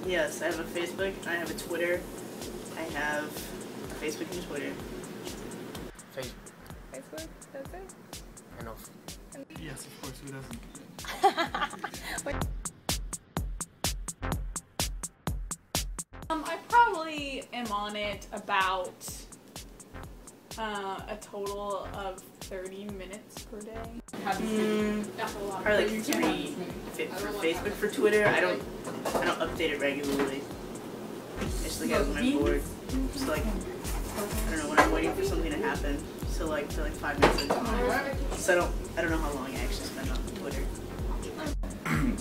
Yes, I have a Facebook, I have a Twitter, I have a Facebook and Twitter. Facebook. Facebook, that's it? Enough. Yes, of course, who doesn't? I probably am on it about a total of 30 minutes per day. Probably like 3 for Facebook. For Twitter, I don't update it regularly. I just look at it when I'm bored. Just like, I don't know, when I'm waiting for something to happen. So like for like 5 minutes at a time. So I don't know how long I actually spend on Twitter.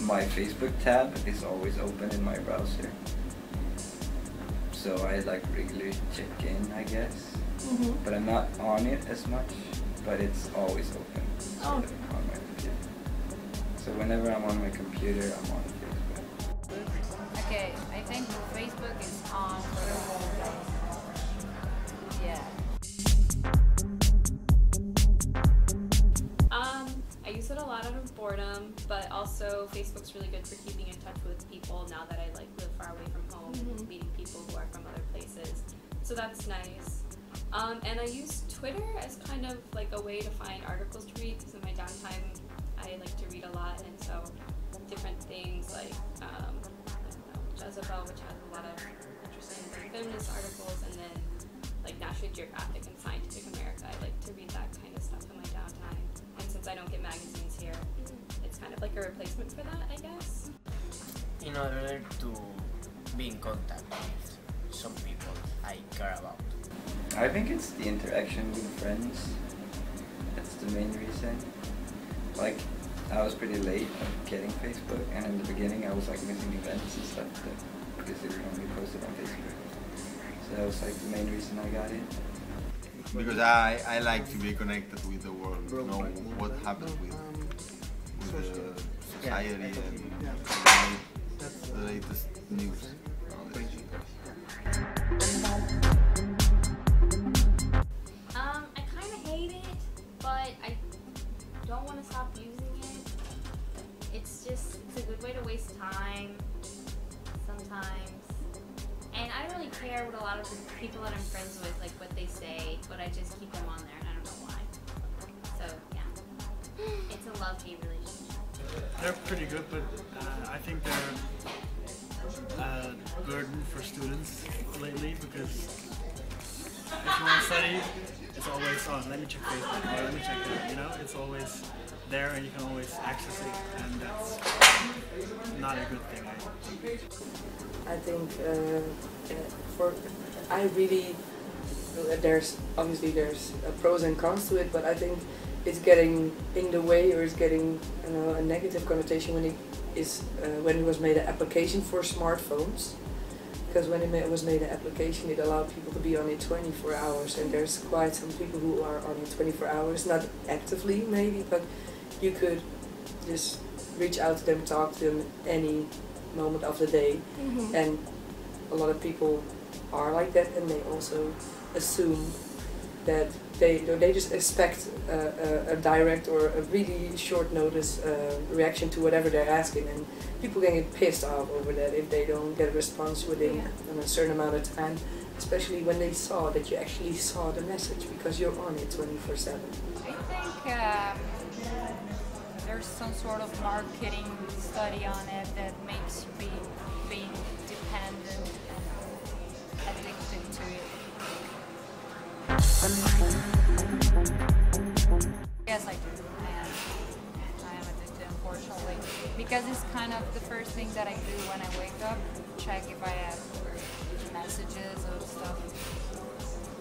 My Facebook tab is always open in my browser. So I like regularly check in, I guess. But I'm not on it as much, but it's always open on my computer. So whenever I'm on my computer, I'm on Facebook. Okay, I think Facebook is on for the whole day. Yeah. I use it a lot out of boredom, but also Facebook's really good for keeping in touch with people now that I like live far away from home and meeting people who are from other places. So that's nice. And I use Twitter as kind of like a way to find articles to read, because in my downtime I like to read a lot, and so different things like I don't know, Jezebel, which has a lot of interesting feminist articles, and then like National Geographic and Scientific America. I like to read that kind of stuff in my downtime. And since I don't get magazines here, it's kind of like a replacement for that, I guess. In order to be in contact with some people I care about. I think it's the interaction with friends. That's the main reason. Like, I was pretty late at getting Facebook, and in the beginning I was like missing events and stuff because they were only posted on Facebook. So that was like the main reason I got it. Because I like to be connected with the world, know what happens with the society and the latest news. I kind of hate it, but I don't want to stop using it. It's a good way to waste time sometimes. And I don't really care what a lot of the people that I'm friends with, like what they say, but I just keep them on there and I don't know why. So yeah, it's a love-hate relationship. They're pretty good, but I think they're a burden for students lately, because if you want to study, it's always on. Let me check Facebook, or let me check that. You know, it's always there and you can always access it, and that's not a good thing, I think. There's pros and cons to it, but I think it's getting in the way, or it's getting a negative connotation when it was made an application for smartphones. Because when it was made an application, it allowed people to be on it 24 hours, and there's quite some people who are on it 24 hours, not actively maybe, but you could just reach out to them, talk to them any moment of the day, and a lot of people are like that, and they also assume that they just expect a direct or a really short notice reaction to whatever they're asking, and people can get pissed off over that if they don't get a response within a certain amount of time, especially when they saw that you actually saw the message because you're on it 24/7. I think there's some sort of marketing study on it that makes you being dependent, addicted to it. Yes, I do. I am addicted, unfortunately, because it's kind of the first thing that I do when I wake up. Check if I have messages or stuff.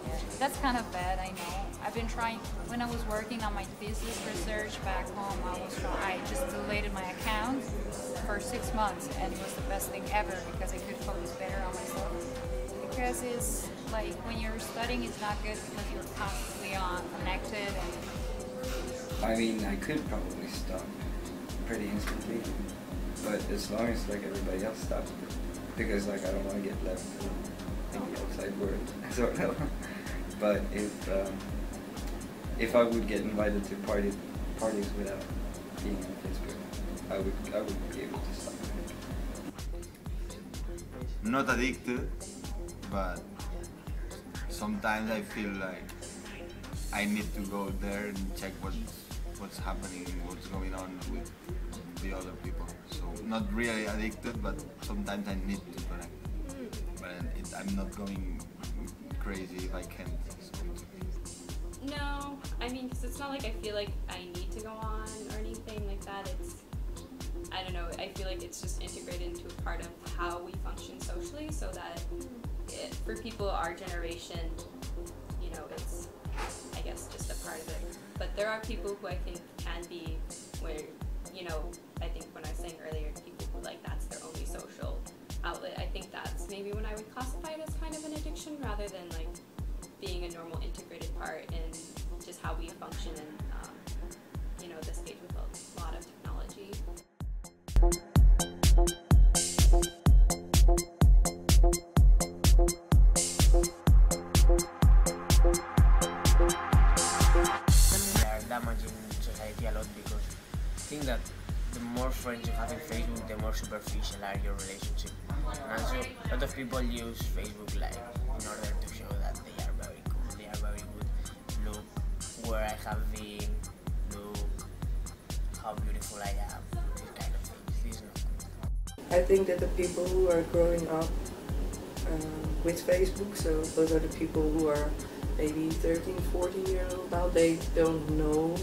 Yeah, that's kind of bad, I know. I've been trying. When I was working on my thesis research back home, I just deleted my account for 6 months, and it was the best thing ever because I could focus better on myself. Because it's like when you're studying, it's not good because you're constantly connected. And I mean, I could probably stop pretty instantly, but as long as like everybody else stops, because like I don't want to get left in the outside world, sort of. But if I would get invited to parties without being on Facebook, I would be able to stop. not addicted, but sometimes I feel like I need to go there and check what's happening, what's going on with the other people. So not really addicted, but sometimes I need to connect. But I'm not going crazy if I can't. No, I mean, because it's not like I feel like I need to go on or anything like that. It's, I don't know, I feel like it's just integrated into a part of how we function socially, so that for people our generation, you know, it's, I guess, just a part of it. But there are people who I think can be where, you know, I think when I was saying earlier, people who like that's their only social outlet, I think that's maybe when I would classify it as kind of an addiction rather than like being a normal integrated part in just how we function in, you know, this stage with a lot of technology. They are damaging society a lot because I think that the more friends you have in Facebook, the more superficial are your relationship. And also, a lot of people use Facebook like in order to show that they are very cool, they are very good. Look where I have been, look how beautiful I am, these kind of things. This is not good. I think that the people who are growing up with Facebook, so those are the people who are maybe 13, 14 years old now, they don't know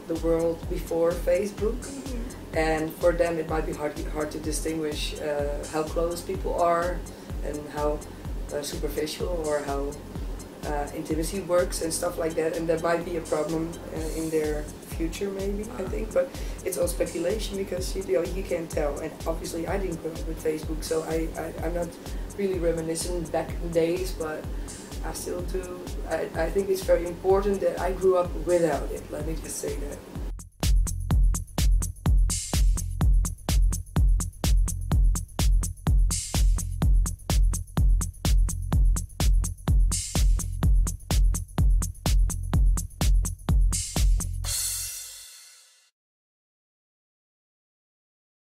the world before Facebook. And for them it might be hard to distinguish how close people are and how superficial or how intimacy works and stuff like that, and that might be a problem in their future maybe, I think, but it's all speculation because you know, you can't tell, and obviously I didn't grow up with Facebook, so I'm not really reminiscent back in the days, but I still do. I think it's very important that I grew up without it, let me just say that.